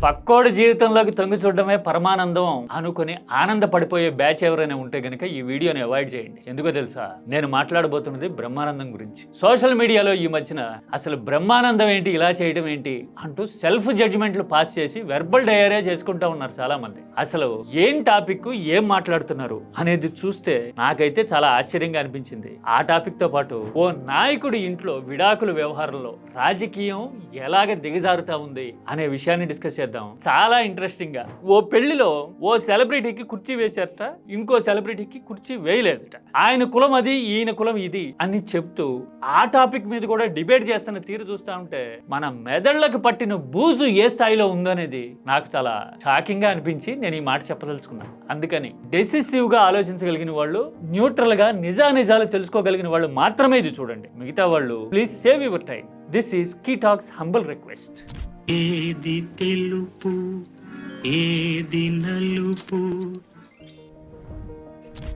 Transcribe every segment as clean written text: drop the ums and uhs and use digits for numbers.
పక్కోడి జీవితంలోకి తొంగి చూడడమే పరమానందం అనుకుని ఆనందపడిపోయే బ్యాచ్ ఎవరైనా ఉంటే గనుక ఈ వీడియోని అవాయిడ్ చేయండి. ఎందుకో తెలుసా, నేను మాట్లాడబోతున్నది బ్రహ్మానందం గురించి. సోషల్ మీడియాలో ఈ మధ్యన అసలు బ్రహ్మానందం ఏంటి, ఇలా చేయడం ఏంటి అంటూ సెల్ఫ్ జడ్జిమెంట్లు పాస్ చేసి వెర్బల్ డయేరియా చేసుకుంటా ఉన్నారు చాలా మంది. అసలు ఏం టాపిక్, ఏం మాట్లాడుతున్నారు అనేది చూస్తే నాకైతే చాలా ఆశ్చర్యంగా అనిపించింది. ఆ టాపిక్ తో పాటు ఓ నాయకుడి ఇంట్లో విడాకుల వ్యవహారంలో రాజకీయం ఎలాగ దిగజారుతా ఉంది అనే విషయాన్ని డిస్కస్ చేద్దాం. చాలా ఇంట్రెస్టింగ్ గా ఓ పెళ్లిలో ఓ సెలబ్రిటీకి కుర్చీ వేశారట, ఇంకో సెలబ్రిటీకి కుర్చీ వేయలేదట. ఆయన కులం అది, ఈయన కులం ఇది అని చెప్తూ ఆ టాపిక్ మీద కూడా డిబేట్ చేస్తున్న తీరు చూస్తా ఉంటే మన మెదళ్లకు పట్టిన బూజు ఏ స్థాయిలో ఉందనేది నాకు చాలా షాకింగ్ గా అనిపించి నేను ఈ మాట చెప్పదలుచుకున్నాను. అందుకని డెసిసివ్ గా ఆలోచించగలిగిన వాళ్ళు, న్యూట్రల్ గా నిజానిజాలు తెలుసుకోగలిగిన వాళ్ళు మాత్రమే ఇది చూడండి. మిగతా వాళ్ళు please save your time. This is key talks humble request. ఏది తెలుపు ఏది నలుపు.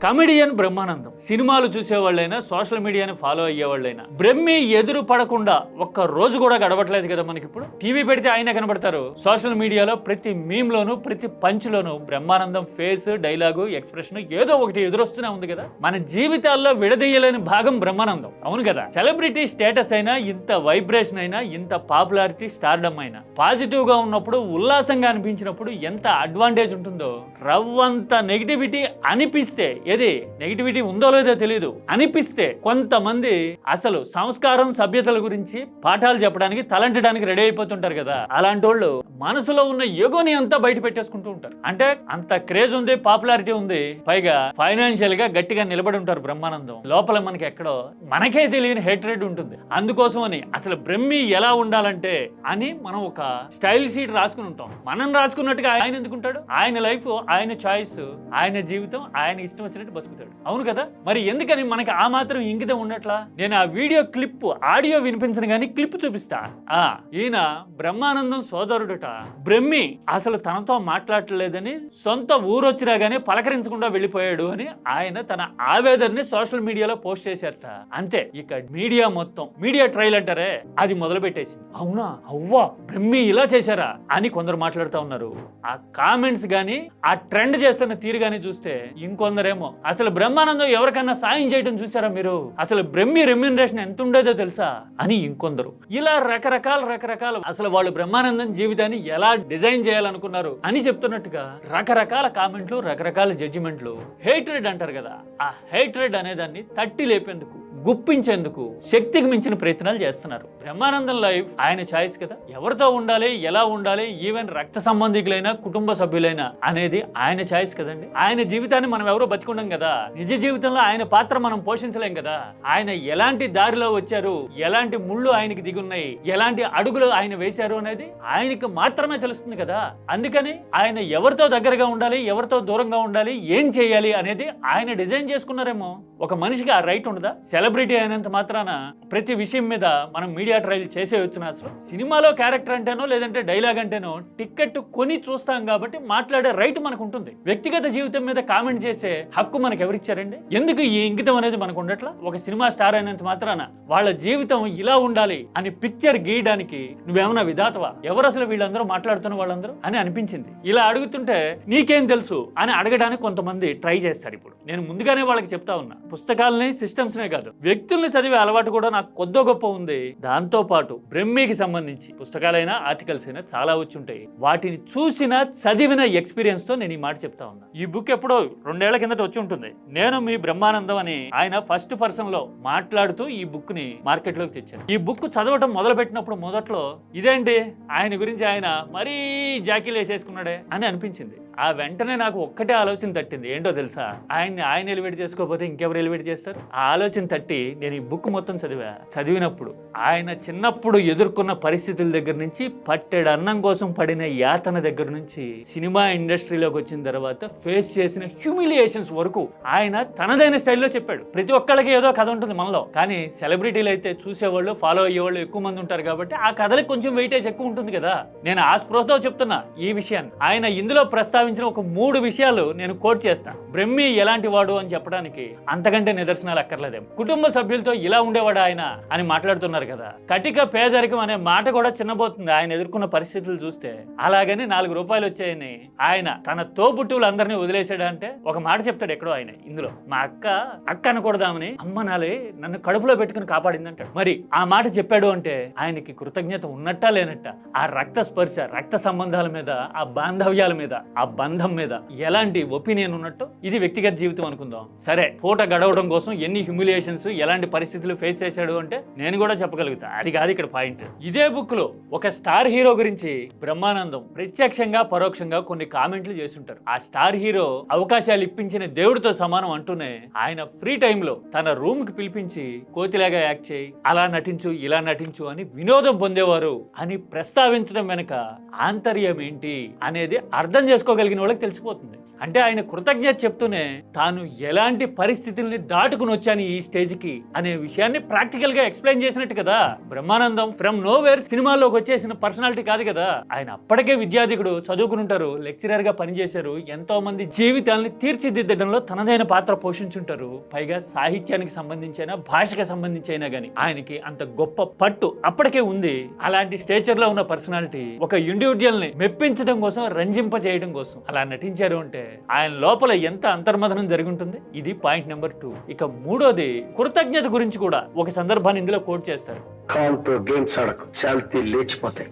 కమెడియన్ బ్రహ్మానందం. సినిమాలు చూసేవాళ్ళైనా, సోషల్ మీడియాని ఫాలో అయ్యేవాళ్ళైనా బ్రహ్మి ఎదురు పడకుండా ఒక్క రోజు కూడా గడవట్లేదు కదా మనకి. ఇప్పుడు టీవీ పెడితే ఆయన కనబడతారు. సోషల్ మీడియాలో ప్రతి మీమ్ లోను, ప్రతి పంచ్ లోను బ్రహ్మానందం ఫేస్, డైలాగు, ఎక్స్ప్రెషన్ ఏదో ఒకటి ఎదురొస్తూనే ఉంది కదా. మన జీవితాల్లో విడదీయలేని భాగం బ్రహ్మానందం, అవును కదా. సెలబ్రిటీ స్టేటస్ అయినా, ఇంత వైబ్రేషన్ అయినా, ఇంత పాపులారిటీ, స్టార్డమ్ అయినా పాజిటివ్ గా ఉన్నప్పుడు, ఉల్లాసంగా అనిపించినప్పుడు ఎంత అడ్వాంటేజ్ ఉంటుందో, రవ్వంత నెగిటివిటీ అనిపిస్తే, ఏది నెగిటివిటీ ఉందో లేదో తెలియదు అనిపిస్తే కొంతమంది అసలు సంస్కారం, సభ్యతల గురించి పాఠాలు చెప్పడానికి, తలంటడానికి రెడీ అయిపోతుంటారు కదా. అలాంటి వాళ్ళు మనసులో ఉన్న ఎగోని అంతా బయట పెట్టేసుకుంటూ ఉంటారు. అంటే అంత క్రేజ్ ఉంది, పాపులారిటీ ఉంది, పైగా ఫైనాన్షియల్ గా గట్టిగా నిలబడి ఉంటారు బ్రహ్మానందం. లోపల మనకి ఎక్కడో మనకే తెలియని హేట్రెడ్ ఉంటుంది. అందుకోసం అని అసలు బ్రహ్మి ఎలా ఉండాలంటే అని మనం ఒక స్టైల్ షీట్ రాసుకుని ఉంటాం. మనం రాసుకున్నట్టుగా ఆయన ఎందుకుంటాడు? ఆయన లైఫ్, ఆయన చాయిస్, ఆయన జీవితం, ఆయన ఇష్టం వచ్చినట్టు బతుకుతాడు, అవును కదా. మరి ఎందుకని మనకి ఆ మాత్రం ఇంగితం ఉండట్లా? నేను ఆ వీడియో క్లిప్, ఆడియో వినిపించను కానీ క్లిప్ చూపిస్తా. ఈయన బ్రహ్మానందం సోదరుడుట బ్రహ్మి అసలు తనతో మాట్లాడలేదని, సొంత ఊరొచ్చినా గానీ పలకరించకుండా వెళ్ళిపోయాడు అని ఆయన తన ఆవేదనని సోషల్ మీడియాలో పోస్ట్ చేశారట. అంతే, ఇక మీడియా మొత్తం మీడియా ట్రయల్ అంటారే అది మొదలు పెట్టేసి, అవునా అవ్వా బ్రహ్మి ఇలా చేశారా అని కొందరు మాట్లాడుతూ ఉన్నారు. ఆ కామెంట్స్ గానీ, ఆ ట్రెండ్ చేస్తున్న తీరు గానీ చూస్తే ఇంకొందరేమో అసలు బ్రహ్మానందం ఎవరికన్నా సాయం చేయడం చూసారా మీరు, అసలు బ్రహ్మి రెమ్యూనరేషన్ ఎంత ఉండేదో తెలుసా అని ఇంకొందరు. ఇలా రకరకాల అసలు వాళ్ళు బ్రహ్మానందం జీవితాన్ని ఎలా డిజైన్ చేయాలనుకున్నారు అని చెప్తున్నట్టుగా రకరకాల కామెంట్లు, రకరకాల జడ్జిమెంట్లు. హేట్రెడ్ అంటారు కదా, ఆ హేట్రెడ్ అనేదాన్ని తట్టి లేపేందుకు, గుప్పించేందుకు శక్తికి మించిన ప్రయత్నాలు చేస్తున్నారు. బ్రహ్మానందం లైఫ్ ఆయన చాయిస్ కదా. ఎవరితో ఉండాలి, ఎలా ఉండాలి, ఈవెన్ రక్త సంబంధికులైనా, కుటుంబ సభ్యులైనా అనేది ఆయన చాయిస్ కదండి. ఆయన జీవితాన్ని మనం ఎవరో బతికుండం కదా. నిజ జీవితంలో ఆయన పాత్ర మనం పోషించలేం కదా. ఆయన ఎలాంటి దారిలో వచ్చారు, ఎలాంటి ముళ్ళు ఆయనకి దిగున్నాయి, ఎలాంటి అడుగులు ఆయన వేశారు అనేది ఆయనకి మాత్రమే తెలుస్తుంది కదా. అందుకని ఆయన ఎవరితో దగ్గరగా ఉండాలి, ఎవరితో దూరంగా ఉండాలి, ఏం చేయాలి అనేది ఆయన డిజైన్ చేసుకున్నారేమో. ఒక మనిషికి ఆ రైట్ ఉండదా? సెలబ్రిటీ అయినంత మాత్రాన ప్రతి విషయం మీద మనం మీడియా ట్రయల్ చేసేయచ్చునా? అసలు సినిమాలో క్యారెక్టర్ అంటేనో, లేదంటే డైలాగ్ అంటేనో టికెట్ కొని చూస్తాం కాబట్టి మాట్లాడే రైట్ మనకు ఉంటుంది. వ్యక్తిగత జీవితం మీద కామెంట్ చేసే హక్కు మనకు ఎవరిచ్చారండి? ఎందుకు ఈ ఇంగితం అనేది మనకు ఉండట్లా? ఒక సినిమా స్టార్ అయినంత మాత్రాన వాళ్ళ జీవితం ఇలా ఉండాలి అని పిక్చర్ గీయడానికి నువ్వేమన్నా విధాతవా? ఎవరు అసలు వీళ్ళందరూ మాట్లాడుతున్న వాళ్ళందరూ అని అనిపించింది. ఇలా అడుగుతుంటే నీకేం తెలుసు అని అడగడానికి కొంతమంది ట్రై చేస్తారు. ఇప్పుడు నేను ముందుగానే వాళ్ళకి చెప్తా ఉన్నా, పుస్తకాలని, సిస్టమ్స్నే కాదు, వ్యక్తుల్ని చదివే అలవాటు కూడా నాకు కొద్దో గొప్ప ఉంది. దాంతో పాటు బ్రహ్మికి సంబంధించి పుస్తకాలైనా, ఆర్టికల్స్ అయినా చాలా వచ్చి ఉంటాయి. వాటిని చూసిన, చదివిన ఎక్స్పీరియన్స్ తో నేను ఈ మాట చెప్తా ఉన్నా. ఈ బుక్ ఎప్పుడో 2 ఏళ్ల కిందట వచ్చి ఉంటుంది. నేను మీ బ్రహ్మానందం అని ఆయన ఫస్ట్ పర్సన్ లో మాట్లాడుతూ ఈ బుక్ ని మార్కెట్ లోకి తెచ్చాను. ఈ బుక్ చదవటం మొదలు పెట్టినప్పుడు మొదట్లో ఇదేంటి ఆయన గురించి ఆయన మరీ జాకీలు వేసేసుకున్నాడే అని అనిపించింది. ఆ వెంటనే నాకు ఒక్కటే ఆలోచన తట్టింది. ఏంటో తెలుసా, ఆయన ఎలివేట్ చేసుకోకపోతే ఇంకెవరు ఎలివేట్ చేస్తారు? ఆ ఆలోచన తట్టి నేను ఈ బుక్ మొత్తం చదివినప్పుడు ఆయన చిన్నప్పుడు ఎదుర్కొన్న పరిస్థితుల దగ్గర నుంచి, పట్టెడు అన్నం కోసం పడిన యాతన దగ్గర నుంచి, సినిమా ఇండస్ట్రీలోకి వచ్చిన తర్వాత ఫేస్ చేసిన హ్యూమిలియేషన్స్ వరకు ఆయన తనదైన స్టైల్లో చెప్పాడు. ప్రతి ఒక్కళ్ళకి ఏదో కథ ఉంటుంది మనలో, కానీ సెలబ్రిటీలు అయితే చూసేవాళ్ళు, ఫాలో అయ్యేవాళ్ళు ఎక్కువ మంది ఉంటారు కాబట్టి ఆ కథలకు కొంచెం వెయిటేజ్ ఎక్కువ ఉంటుంది కదా. నేను ఆ స్పృహతో చెప్తున్నా ఈ విషయాన్ని. ఆయన ఇందులో ప్రస్తావించిన ప్రస్తావించిన ఒక 3 విషయాలు నేను కోట్ చేస్తాను. బ్రహ్మి ఎలాంటి వాడు అని చెప్పడానికి అంతకంటే నిదర్శనాలు అక్కర్లేదేమో. కుటుంబ సభ్యులతో ఇలా ఉండేవాడు ఆయన అని మాట్లాడుతున్నారు కదా. కటిక పేదరికం అనే మాట కూడా చిన్నబోతుంది ఆయన ఎదుర్కొన్న పరిస్థితులు చూస్తే. అలాగని 4 రూపాయలు వచ్చాయని ఆయన తన తోబుట్టువులందరినీ వదిలేసాడు అంటే ఒక మాట చెప్తాడు ఎక్కడో ఆయన ఇందులో. మా అక్క అనకూడదామని అమ్మ నాలే నన్ను కడుపులో పెట్టుకుని కాపాడిందంటాడు. మరి ఆ మాట చెప్పాడు అంటే ఆయనకి కృతజ్ఞత ఉన్నట్టా లేనట్ట? ఆ రక్త స్పర్శ, రక్త సంబంధాల మీద, ఆ బాంధవ్యాల మీద, ఆ బంధం మీద ఎలాంటి ఒపీనియన్ ఉన్నట్టు ఇది వ్యక్తిగత జీవితం అనుకుందాం. సరే, పూట గడవడం కోసం ఎన్ని హ్యూమిలియేషన్స్, ఎలాంటి పరిస్థితులు ఫేస్ చేశాడు అంటే నేను కూడా చెప్పగలుగుతా. అది కాదు ఇక్కడ పాయింట్. ఇదే బుక్ లో ఒక స్టార్ హీరో గురించి బ్రహ్మానందం ప్రత్యక్షంగా పరోక్షంగా కొన్ని కామెంట్లు చేస్తుంటారు. ఆ స్టార్ హీరో అవకాశాలు ఇప్పించిన దేవుడితో సమానం అంటూనే ఆయన ఫ్రీ టైంలో తన రూమ్ కి పిలిపించి కోతిలాగా యాక్ట్ చేయి, అలా నటించు, ఇలా నటించు అని వినోదం పొందేవారు అని ప్రస్తావించడం వెనుక ఆంతర్యం ఏంటి అనేది అర్థం చేసుకోగలిగిన వాళ్ళకి తెలిసిపోతుంది. అంటే ఆయన కృతజ్ఞత చెప్తూనే తాను ఎలాంటి పరిస్థితుల్ని దాటుకుని వచ్చాను ఈ స్టేజ్ కి అనే విషయాన్ని ప్రాక్టికల్ గా ఎక్స్ప్లెయిన్ చేసినట్టు కదా. బ్రహ్మానందం ఫ్రమ్ నోవేర్ సినిమాల్లోకి వచ్చేసిన పర్సనాలిటీ కాదు కదా. ఆయన అప్పటికే విద్యార్థికుడు, చదువుకుని ఉంటారు, లెక్చరర్ గా పనిచేశారు, ఎంతో మంది జీవితాలని తీర్చిదిద్దడంలో తనదైన పాత్ర పోషించుంటారు. పైగా సాహిత్యానికి సంబంధించిన, భాషకి సంబంధించిన గాని ఆయనకి అంత గొప్ప పట్టు అప్పటికే ఉంది. అలాంటి స్టేచర్ లో ఉన్న పర్సనాలిటీ ఒక ఇండివిజువల్ ని మెప్పించడం కోసం, రంజింప చేయడం కోసం అలా నటించారు అంటే ఆయన లోపల ఎంత అంతర్మథనం జరిగి ఉంటుంది. ఇది పాయింట్ నెంబర్ 2. ఇక 3వది కృతజ్ఞత గురించి కూడా ఒక సందర్భాన్ని ఇందులో కోట్ చేస్తారు. కాంతో గేమ్స్ ఆడకు, శాల్తీ లేచిపోతాయి.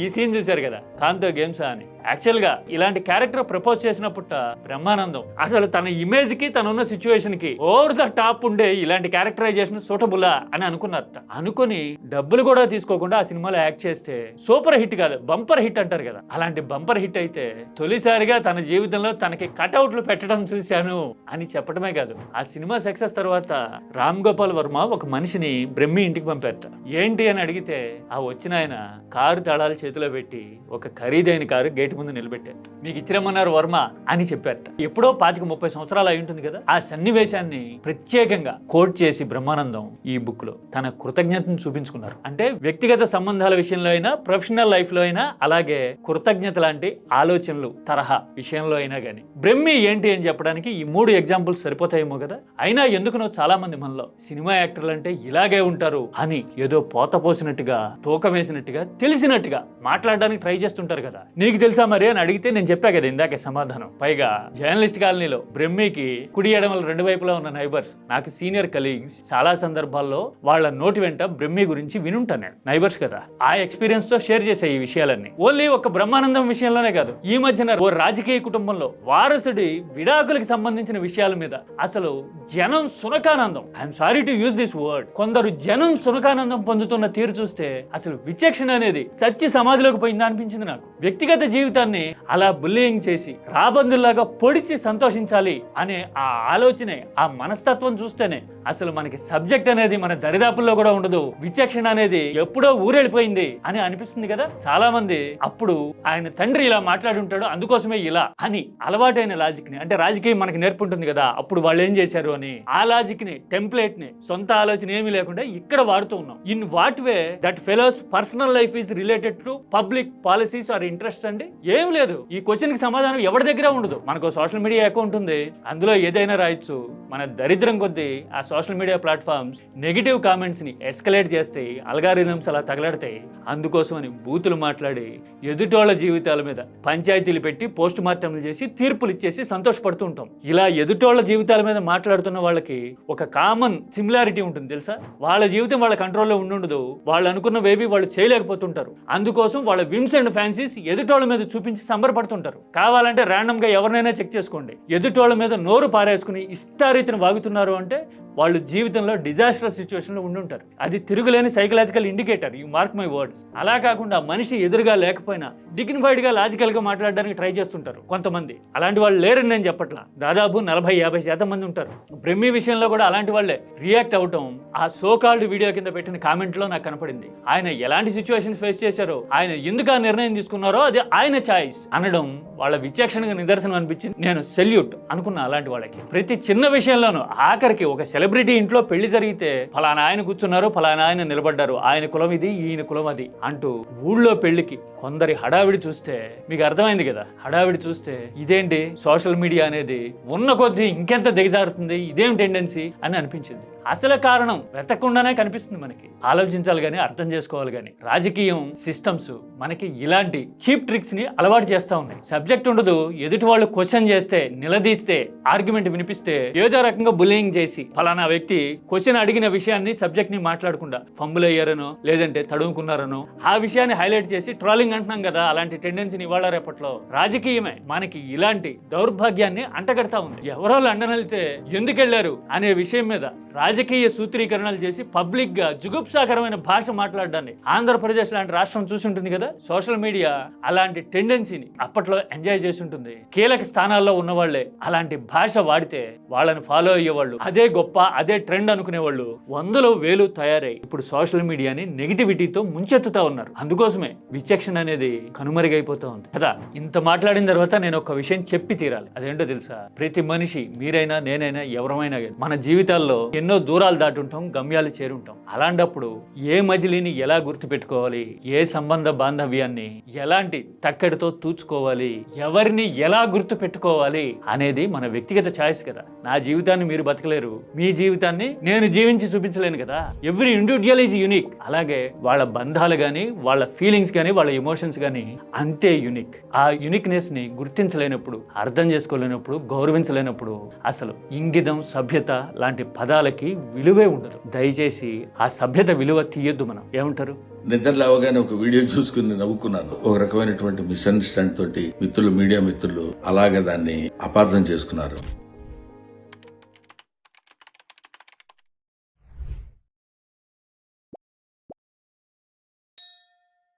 ఈ సీన్ చూశారు కదా, కాంతో గేమ్స్ అని. యాక్చువల్ గా ఇలాంటి క్యారెక్టర్ ప్రపోజ్ చేసినప్పుడు బ్రహ్మానందం అసలు తన ఇమేజ్ కి, తనున్న సిచ్యువేషన్ కి ఓవర్ ద టాప్ ఉండే ఇలాంటి క్యారెక్టరైజేషన్ సూటబులా అని అనుకున్నారట. అనుకుని డబ్బులు కూడా తీసుకోకుండా ఆ సినిమాలో యాక్ట్ చేస్తే సూపర్ హిట్ కాదు, బంపర్ హిట్ అంటారు కదా. అలాంటి బంపర్ హిట్ అయితే తొలిసారిగా తన జీవితంలో తనకి కటౌట్లు పెట్టడం చూశాను అని చెప్పడమే కాదు, ఆ సినిమా సక్సెస్ తర్వాత రామ్ గోపాల్ వర్మ ఒక మనిషిని బ్రహ్మి ఇంటికి పంపారట. ఏంటి అని అడిగితే ఆ వచ్చిన ఆయన కారు తాళాలు చేతిలో పెట్టి ఒక ఖరీదైన కారు గేట్ ముందు నిలబెట్టారు. మీకు ఇచ్చిరమ్మన్నారు వర్మ అని చెప్పారట. ఎప్పుడో 25-30 సంవత్సరాలు అయి ఉంటుంది కదా. ఆ సన్నివేశాన్ని ప్రత్యేకంగా కోట్ చేసి బ్రహ్మానందం ఈ బుక్ లో తన కృతజ్ఞతను చూపించుకున్నారు. అంటే వ్యక్తిగత సంబంధాల విషయంలో అయినా, ప్రొఫెషనల్ లైఫ్ లో అయినా, అలాగే కృతజ్ఞత లాంటి ఆలోచనలు తరహా విషయంలో అయినా గానీ బ్రహ్మి ఏంటి అని చెప్పడానికి ఈ 3 ఎగ్జాంపుల్స్ సరిపోతాయేమో కదా. అయినా ఎందుకునో చాలా మంది మనలో సినిమా యాక్టర్లు అంటే ఇలాగే ఉంటారు అని ఏదో పోత పోసినట్టుగా, తూకం వేసినట్టుగా, తెలిసినట్టుగా మాట్లాడడానికి ట్రై చేస్తుంటారు కదా. నీకు తెలుసా మరి అని అడిగితే నేను చెప్పా కదా ఇందాకే సమాధానం. పైగా జర్నలిస్ట్ కాలనీలో బ్రహ్మికి కుడి ఎడమల 2 వైపులా ఉన్న నైబర్స్, నాకు సీనియర్ కలీగ్స్, చాలా సందర్భాల్లో వాళ్ళ నోటి వెంట బ్రహ్మి గురించి వినుంటాను నేను. నైబర్స్ కదా, ఆ ఎక్స్పీరియన్స్ తో షేర్ చేసే ఈ విషయాలన్నీ. ఓన్లీ ఒక బ్రహ్మానందం విషయంలోనే కాదు, ఈ మధ్యన ఓ రాజకీయ కుటుంబంలో వారసుడి విడాకులకు సంబంధించిన విషయాల మీద అసలు జనం సునకానందం, I'm sorry to use this word, కొందరు జనం సునకానందం పొందుతున్న తీరు చూస్తే అసలు విచక్షణ అనేది చచ్చి సమాజంలోకి పోయిందా అనిపించింది నాకు. వ్యక్తిగత జీవితాన్ని అలా బుల్లింగ్ చేసి రాబందుల్లాగా పొడిచి సంతోషించాలి అనే ఆ ఆలోచనే, ఆ మనస్తత్వం చూస్తేనే అసలు మనకి సబ్జెక్ట్ అనేది మన దరిదాపుల్లో కూడా ఉండదు, విచక్షణ అనేది ఎప్పుడో ఊరెళ్ళిపోయింది అని అనిపిస్తుంది కదా. చాలా మంది అప్పుడు ఆయన తండ్రి ఇలా మాట్లాడి ఉంటాడు, అందుకోసమే ఇలా అని అలవాటైన లాజిక్ ని, అంటే రాజకీయం మనకి నేర్పుంటుంది కదా, అప్పుడు వాళ్ళు ఏం చేశారు అని ఆ లాజిక్ ని, టెంప్లెట్ ని, సొంత ఆలోచన ఏమీ లేకుండా ఇక్కడ వాడుతూ ఉన్నాం. In what way that fellow's personal life is related to public policies or interest అండి? ఏం లేదు. ఈ క్వశ్చన్ కి సమాధానం ఎవరి దగ్గర ఉండదు. మనకు సోషల్ మీడియా అకౌంట్ ఉంది, అందులో ఏదైనా రాయొచ్చు. మన దరిద్రం కొద్దీ ఆ social media platforms negative comments ని ఎస్కలేట్ చేస్తాయి, అల్గారిథమ్స్ అలా తగలడతాయి. అందుకోసమని బూతులు మాట్లాడి ఎదుటోళ్ల జీవితాల మీద పంచాయతీలు పెట్టి పోస్ట్ మార్టంలు చేసి తీర్పులు ఇచ్చేసి సంతోషపడుతూ ఉంటాం. ఇలా ఎదుటోళ్ల జీవితాల మీద మాట్లాడుతున్న వాళ్ళకి ఒక కామన్ సిమిలారిటీ ఉంటుంది తెలుసా. వాళ్ళ జీవితం వాళ్ళ కంట్రోల్లో ఉండదు, వాళ్ళు అనుకున్నవేవి వాళ్ళు చేయలేకపోతుంటారు. అందుకోసం వాళ్ళ విమ్స్ అండ్ ఫ్యాన్సీస్ ఎదుటోళ్ల మీద చూపించి సంబరపడుతుంటారు. కావాలంటే ర్యాండమ్ గా ఎవరినైనా చెక్ చేసుకోండి, ఎదుటోళ్ల మీద నోరు పారేసుకుని ఇష్టారీతిని వాగుతున్నారు అంటే వాళ్ళు జీవితంలో డిజాస్టర్ సిచ్యువేషన్ లో ఉండుంటారు. అది తిరుగులేని psychological indicator, you mark my words. అలా కాకుండా మనిషి ఎదురుగా లేకపోయినా డిగ్నిఫైడ్ గా, లాజికల్ గా మాట్లాడడానికి ట్రై చేస్తుంటారు కొంతమంది. అలాంటి వాళ్ళు లేరని నేను చెప్పట్లా, దాదాపు 40-50% మంది ఉంటారు. బ్రహ్మి విషయంలో కూడా అలాంటి వాళ్ళే రియాక్ట్ అవటం ఆ సోకాల్డ్ వీడియో కింద పెట్టిన కామెంట్ లో నాకు కనపడింది. ఆయన ఎలాంటి సిచ్యువేషన్ ఫేస్ చేశారో, ఆయన ఎందుకు ఆ నిర్ణయం తీసుకున్నారో అది ఆయన చాయిస్ అనడం వాళ్ళ విచక్షణగా నిదర్శనం అనిపించింది. నేను సెల్యూట్ అనుకున్నా అలాంటి వాళ్ళకి. ప్రతి చిన్న విషయంలోనూ, ఆఖరికి ఒక సెలబ్రిటీ ఇంట్లో పెళ్లి జరిగితే ఫలానా ఆయన కూర్చున్నారు, ఫలానా ఆయన నిలబడ్డారు, ఆయన కులం ఇది, ఈయన కులం అది అంటూ ఊళ్ళో పెళ్లికి కొందరి హడావిడి చూస్తే మీకు అర్థమైంది కదా. హడావిడి చూస్తే ఇదేంటి సోషల్ మీడియా అనేది ఉన్న కొద్దీ ఇంకెంత దిగజారుతుంది, ఇదేం టెండెన్సీ అని అనిపించింది. అసలు కారణం వెతకుండానే కనిపిస్తుంది మనకి. ఆలోచించాలి కానీ, అర్థం చేసుకోవాలి కానీ. రాజకీయం సిస్టమ్స్ మనకి ఇలాంటి చీప్ ట్రిక్స్ ని అలవాటు చేస్తా ఉన్నాయి. సబ్జెక్ట్ ఉండదు, ఎదుటి వాళ్ళు క్వశ్చన్ చేస్తే, నిలదీస్తే, ఆర్గ్యుమెంట్ వినిపిస్తే ఏదో రకంగా బుల్లింగ్ చేసి ఫలానా వ్యక్తి క్వశ్చన్ అడిగిన విషయాన్ని సబ్జెక్ట్ ని మాట్లాడకుండా ఫంబుల్ అయ్యారనో లేదంటే తడుముకున్నారనో ఆ విషయాన్ని హైలైట్ చేసి ట్రోలింగ్ అంటున్నాం కదా. అలాంటి టెండెన్సీని ఇవాళ రేపట్లో రాజకీయమే మనకి ఇలాంటి దౌర్భాగ్యాన్ని అంటగడతా ఉంది. ఎవరో లండన్ వెళ్తే ఎందుకు వెళ్లారు అనే విషయం మీద రాజకీయ సూత్రీకరణలు చేసి పబ్లిక్ గా జుగుప్సాకరమైన భాష మాట్లాడడాన్ని ఆంధ్రప్రదేశ్ లాంటి రాష్ట్రం చూసి ఉంటుంది కదా. సోషల్ మీడియా అలాంటి టెండెన్సీని అప్పట్లో ఎంజాయ్ చేసి ఉంటుంది. కీలక స్థానాల్లో ఉన్న వాళ్లే అలాంటి భాష వాడితే వాళ్ళని ఫాలో అయ్యేవాళ్ళు, అదే గొప్ప, అదే ట్రెండ్ అనుకునేవాళ్ళు వందలో వేలు తయారై ఇప్పుడు సోషల్ మీడియాని నెగిటివిటీతో ముంచెత్తుతా ఉన్నారు. అందుకోసమే విచక్షణ అనేది కనుమరుగైపోతా ఉంది కదా. ఇంత మాట్లాడిన తర్వాత నేను ఒక విషయం చెప్పి తీరాలి. అదేంటో తెలుసా? ప్రతి మనిషి, మీరైనా నేనైనా ఎవరమైనా మన జీవితాల్లో ఎన్నో దూరాలు దాటుంటాం, గమ్యాలు చేరుంటాం. అలాంటప్పుడు ఏ మజిలీని ఎలా గుర్తుపెట్టుకోవాలి, ఏ సంబంధ బాంధవ్యాన్ని ఎలాంటి తక్కడితో తూచుకోవాలి, ఎవరిని ఎలా గుర్తు పెట్టుకోవాలి అనేది మన వ్యక్తిగత ఛాయిస్ కదా. నా జీవితాన్ని మీరు బతకలేరు, మీ జీవితాన్ని నేను జీవించి చూపించలేను కదా. Every individual is unique. అలాగే వాళ్ళ బంధాలు కానీ, వాళ్ళ ఫీలింగ్స్ కానీ, వాళ్ళ ఎమోషన్స్ కానీ అంతే యూనిక్. ఆ యూనిక్నెస్ ని గుర్తించలేనప్పుడు, అర్థం చేసుకోలేనప్పుడు, గౌరవించలేనప్పుడు అసలు ఇంగితం, సభ్యత లాంటి పదాలకి విలువే ఉండదు. దయచేసి ఆ సభ్యత విలువ తీయొద్దు. మనం ఏమంటారు? నిద్ర లేవగానే ఒక వీడియో చూసుకుని నవ్వుకున్నాను. ఒక రకమైనటువంటి మిస్అండర్స్టాండ్ తోటి మిత్రులు, మీడియా మిత్రులు అలాగే దాన్ని అపార్థం చేసుకున్నారు.